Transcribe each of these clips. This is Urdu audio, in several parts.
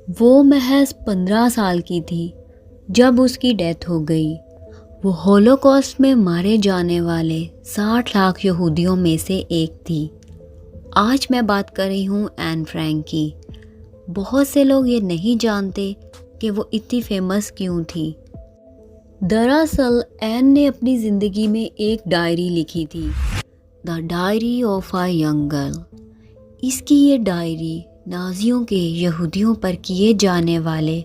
وہ محض 15 سال کی تھی جب اس کی ڈیتھ ہو گئی۔ وہ ہولوکاسٹ میں مارے جانے والے 60 لاکھ یہودیوں میں سے ایک تھی۔ آج میں بات کر رہی ہوں این فرینک کی۔ بہت سے لوگ یہ نہیں جانتے کہ وہ اتنی فیمس کیوں تھی۔ دراصل این نے اپنی زندگی میں ایک ڈائری لکھی تھی، the diary of a young girl. اس کی یہ ڈائری نازیوں کے یہودیوں پر کیے جانے والے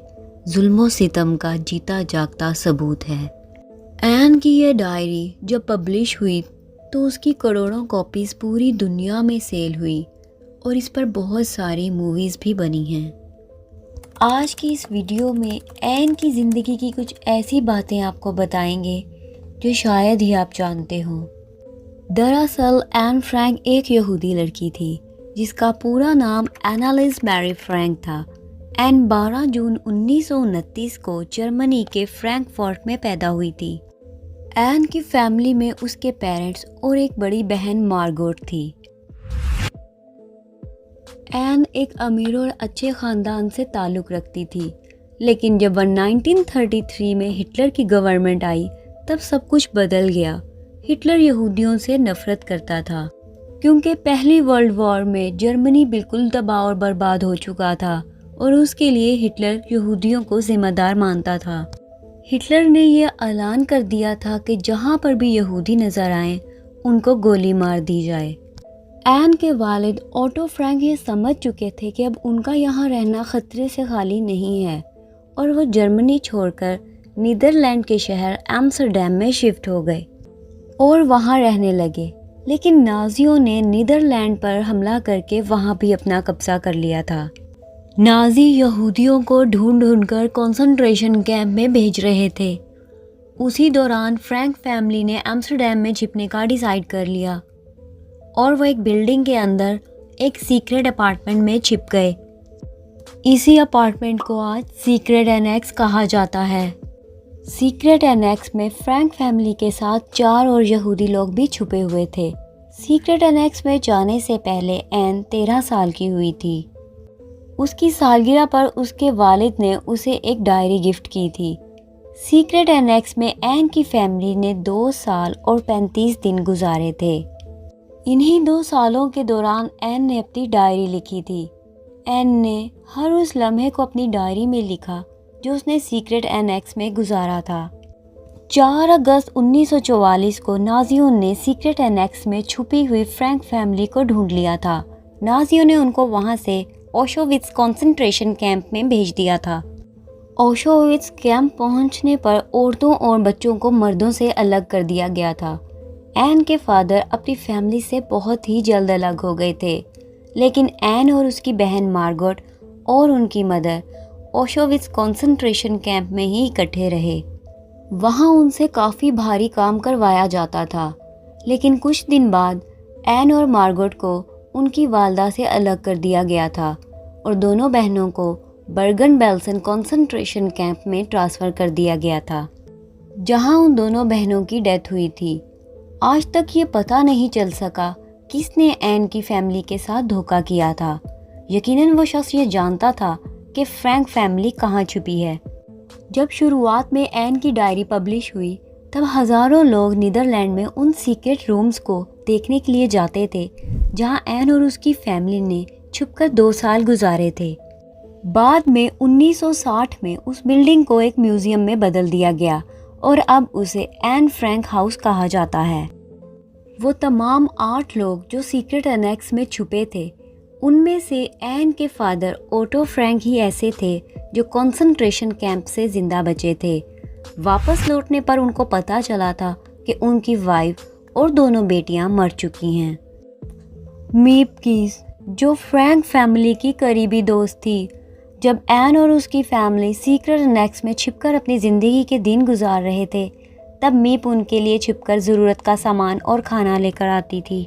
ظلم و ستم کا جیتا جاگتا ثبوت ہے۔ این کی یہ ڈائری جب پبلش ہوئی تو اس کی کروڑوں کاپیز پوری دنیا میں سیل ہوئی اور اس پر بہت ساری موویز بھی بنی ہیں۔ آج کی اس ویڈیو میں این کی زندگی کی کچھ ایسی باتیں آپ کو بتائیں گے جو شاید ہی آپ جانتے ہوں۔ دراصل این فرینک ایک یہودی لڑکی تھی جس کا پورا نام اینالیز میری فرینک تھا۔ این 12 جون 1929 کو جرمنی کے فرینکفرٹ میں پیدا ہوئی تھی۔ این کی فیملی میں اس کے پیرنٹس اور ایک بڑی بہن مارگوٹ تھی۔ این ایک امیر اور اچھے خاندان سے تعلق رکھتی تھی، لیکن جب 1933 میں ہٹلر کی گورنمنٹ آئی تب سب کچھ بدل گیا۔ ہٹلر یہودیوں سے نفرت کرتا تھا کیونکہ پہلی ورلڈ وار میں جرمنی بالکل تباہ اور برباد ہو چکا تھا اور اس کے لیے ہٹلر یہودیوں کو ذمہ دار مانتا تھا۔ ہٹلر نے یہ اعلان کر دیا تھا کہ جہاں پر بھی یہودی نظر آئیں ان کو گولی مار دی جائے۔ این کے والد اوٹو فرینک یہ سمجھ چکے تھے کہ اب ان کا یہاں رہنا خطرے سے خالی نہیں ہے اور وہ جرمنی چھوڑ کر نیدرلینڈ کے شہر ایمسٹرڈیم میں شفٹ ہو گئے اور وہاں رہنے لگے، لیکن نازیوں نے نیدرلینڈ پر حملہ کر کے وہاں بھی اپنا قبضہ کر لیا تھا۔ نازی یہودیوں کو ڈھونڈ ڈھونڈ کر کنسنٹریشن کیمپ میں بھیج رہے تھے۔ اسی دوران فرینک فیملی نے ایمسٹرڈیم میں چھپنے کا ڈیسائیڈ کر لیا اور وہ ایک بلڈنگ کے اندر ایک سیکریٹ اپارٹمنٹ میں چھپ گئے۔ اسی اپارٹمنٹ کو آج سیکریٹ اینیکس کہا جاتا ہے۔ سیکریٹ اینیکس میں فرینک فیملی کے ساتھ 4 اور یہودی لوگ بھی چھپے ہوئے تھے۔ سیکریٹ اینیکس میں جانے سے پہلے این 13 سال کی ہوئی تھی۔ اس کی سالگرہ پر اس کے والد نے اسے ایک ڈائری گفٹ کی تھی۔ سیکریٹ اینیکس میں این کی فیملی نے 2 سال اور 35 دن گزارے تھے۔ انہی 2 سالوں کے دوران این نے اپنی ڈائری لکھی تھی۔ این نے ہر اس لمحے کو اپنی ڈائری میں لکھا جو اس نے سیکریٹ اینیکس میں گزارا تھا۔ 4 اگست 1944 کو نازیوں نے سیکریٹ اینیکس میں چھپی ہوئی فرینک فیملی کو ڈھونڈ لیا تھا۔ نازیوں نے ان کو وہاں سے اوشووٹس کنسنٹریشن کیمپ میں بھیج دیا تھا۔ اوشووٹس کیمپ پہنچنے پر عورتوں اور بچوں کو مردوں سے الگ کر دیا گیا تھا۔ این کے فادر اپنی فیملی سے بہت ہی جلد الگ ہو گئے تھے، لیکن این اور اس کی بہن مارگوٹ اور ان کی مدر اوشووٹس کنسنٹریشن کیمپ میں ہی اکٹھے رہے۔ وہاں ان سے کافی بھاری کام کروایا جاتا تھا، لیکن کچھ دن بعد این اور مارگوٹ کو ان کی والدہ سے الگ کر دیا گیا تھا اور دونوں بہنوں کو برگن بیلسن کنسنٹریشن کیمپ میں ٹرانسفر کر دیا گیا تھا، جہاں ان دونوں بہنوں کی ڈیتھ ہوئی تھی۔ آج تک یہ پتہ نہیں چل سکا کس نے این کی فیملی کے ساتھ دھوکہ کیا تھا۔ یقیناً وہ شخص یہ جانتا تھا کہ فرینک فیملی کہاں چھپی ہے۔ جب شروعات میں این کی ڈائری پبلش ہوئی تب ہزاروں لوگ نیدرلینڈ میں ان سیکریٹ رومز کو دیکھنے کے لیے جاتے تھے جہاں این اور اس کی فیملی نے چھپ کر 2 سال گزارے تھے۔ بعد میں 1960 میں اس بلڈنگ کو ایک میوزیم میں بدل دیا گیا اور اب اسے این فرینک ہاؤس کہا جاتا ہے۔ وہ تمام 8 لوگ جو سیکریٹ اینیکس میں چھپے تھے، ان میں سے این کے فادر اوٹو فرینک ہی ایسے تھے جو کنسنٹریشن کیمپ سے زندہ بچے تھے۔ واپس لوٹنے پر ان کو پتہ چلا تھا کہ ان کی وائف اور دونوں بیٹیاں مر چکی ہیں۔ میپ کیز جو فرینک فیملی کی قریبی دوست تھی، جب این اور اس کی فیملی سیکریٹ اینیکس میں چھپ کر اپنی زندگی کے دن گزار رہے تھے، تب میپ ان کے لیے چھپ کر ضرورت کا سامان اور کھانا لے کر آتی تھی۔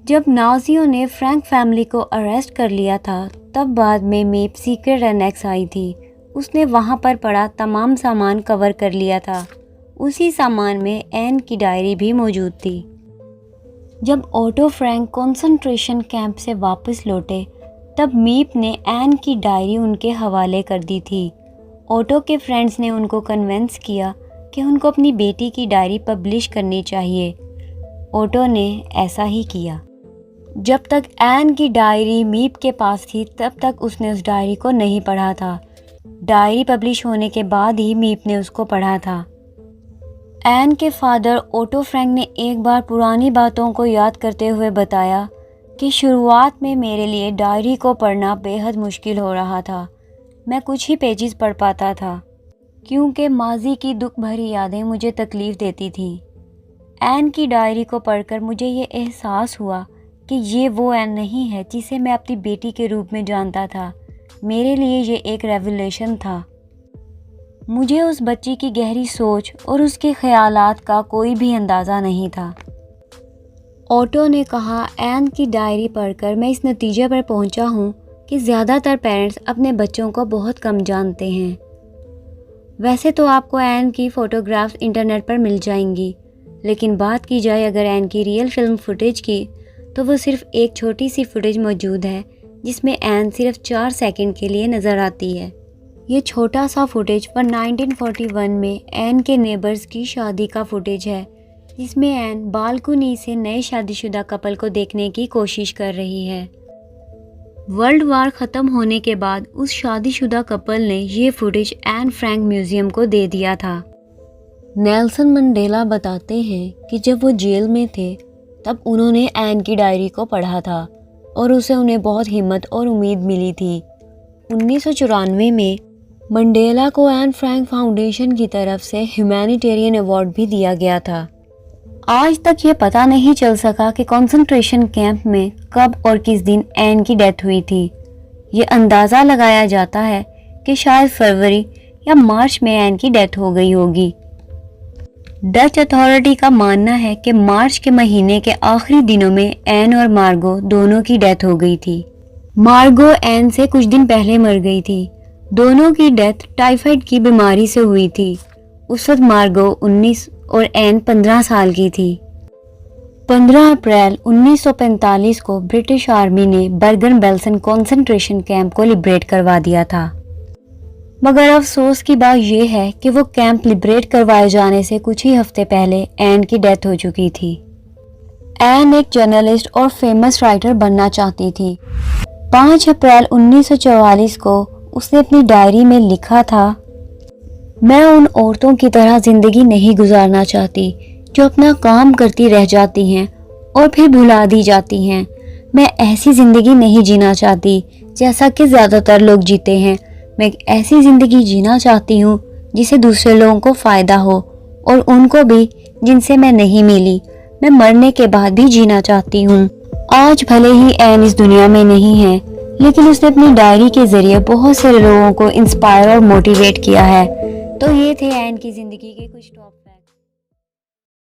جب نازیوں نے فرینک فیملی کو اریسٹ کر لیا تھا تب بعد میں میپ سیکریٹ اینیکس آئی تھی۔ اس نے وہاں پر پڑا تمام سامان کور کر لیا تھا۔ اسی سامان میں این کی ڈائری بھی موجود تھی۔ جب اوٹو فرینک کنسنٹریشن کیمپ سے واپس لوٹے تب میپ نے این کی ڈائری ان کے حوالے کر دی تھی۔ اوٹو کے فرینڈز نے ان کو کنونس کیا کہ ان کو اپنی بیٹی کی ڈائری پبلش کرنی چاہیے۔ اوٹو نے ایسا ہی کیا۔ جب تک این کی ڈائری میپ کے پاس تھی تب تک اس نے اس ڈائری کو نہیں پڑھا تھا۔ ڈائری پبلش ہونے کے بعد ہی میپ نے اس کو پڑھا تھا۔ این کے فادر اوٹو فرینک نے ایک بار پرانی باتوں کو یاد کرتے ہوئے بتایا کہ شروعات میں میرے لیے ڈائری کو پڑھنا بے حد مشکل ہو رہا تھا۔ میں کچھ ہی پیجز پڑھ پاتا تھا کیونکہ ماضی کی دکھ بھری یادیں مجھے تکلیف دیتی تھیں۔ این کی ڈائری کو پڑھ کر مجھے یہ احساس ہوا کہ یہ وہ این نہیں ہے جسے میں اپنی بیٹی کے روپ میں جانتا تھا۔ میرے لیے یہ ایک ریولیشن تھا۔ مجھے اس بچی کی گہری سوچ اور اس کے خیالات کا کوئی بھی اندازہ نہیں تھا۔ اوٹو نے کہا، این کی ڈائری پڑھ کر میں اس نتیجے پر پہنچا ہوں کہ زیادہ تر پیرنٹس اپنے بچوں کو بہت کم جانتے ہیں۔ ویسے تو آپ کو این کی فوٹوگرافز انٹرنیٹ پر مل جائیں گی، لیکن بات کی جائے اگر این کی ریئل فلم فوٹیج کی تو وہ صرف ایک چھوٹی سی فوٹیج موجود ہے جس میں این صرف 4 سیکنڈ کے لیے نظر آتی ہے۔ یہ چھوٹا سا فوٹیج 1941 میں این کے نیبرز کی شادی کا فوٹیج ہے جس میں این بالکنی سے نئے شادی شدہ کپل کو دیکھنے کی کوشش کر رہی ہے۔ ورلڈ وار ختم ہونے کے بعد اس شادی شدہ کپل نے یہ فوٹیج این فرینک میوزیم کو دے دیا تھا۔ نیلسن منڈیلا بتاتے ہیں کہ جب وہ جیل میں تھے تب انہوں نے این کی ڈائری کو پڑھا تھا اور اسے انہیں بہت ہمت اور امید ملی تھی۔ 1994 میں منڈیلا کو این فرینک فاؤنڈیشن کی طرف سے ہیومینیٹیرین ایوارڈ بھی دیا گیا تھا۔ آج تک یہ پتہ نہیں چل سکا کہ کنسنٹریشن کیمپ میں کب اور کس دن این کی ڈیتھ ہوئی تھی۔ یہ اندازہ لگایا جاتا ہے کہ شاید فروری یا مارچ میں این کی ڈیتھ ہو گئی ہوگی۔ ڈچ اتھارٹی کا ماننا ہے کہ مارچ کے مہینے کے آخری دنوں میں این اور مارگو دونوں کی ڈیتھ ہو گئی تھی۔ مارگو این سے کچھ دن پہلے مر گئی تھی۔ دونوں کی ڈیتھ ٹائیفائڈ کی بیماری سے ہوئی تھی۔ اس وقت مارگو 19 اور این 15 سال کی تھی۔ 15 اپریل 1945 کو برٹش آرمی نے برگن بیلسن کنسنٹریشن کیمپ کو لبریٹ کروا دیا تھا، مگر افسوس کی بات یہ ہے کہ وہ کیمپ لبریٹ کروائے جانے سے کچھ ہی ہفتے پہلے این کی ڈیتھ ہو چکی تھی۔ این ایک جرنلسٹ اور فیمس رائٹر بننا چاہتی تھی۔ 5 اپریل 1944 کو اس نے اپنی ڈائری میں لکھا تھا، میں ان عورتوں کی طرح زندگی نہیں گزارنا چاہتی جو اپنا کام کرتی رہ جاتی ہیں اور پھر بھلا دی جاتی ہیں۔ میں ایسی زندگی نہیں جینا چاہتی جیسا کہ زیادہ تر لوگ جیتے ہیں۔ میں ایک ایسی زندگی جینا چاہتی ہوں جسے دوسرے لوگوں کو فائدہ ہو اور ان کو بھی جن سے میں نہیں ملی۔ میں مرنے کے بعد بھی جینا چاہتی ہوں۔ آج بھلے ہی این اس دنیا میں نہیں ہے، لیکن اس نے اپنی ڈائری کے ذریعے بہت سے لوگوں کو انسپائر اور موٹیویٹ کیا ہے۔ تو یہ تھے این کی زندگی کے کچھ ٹاپ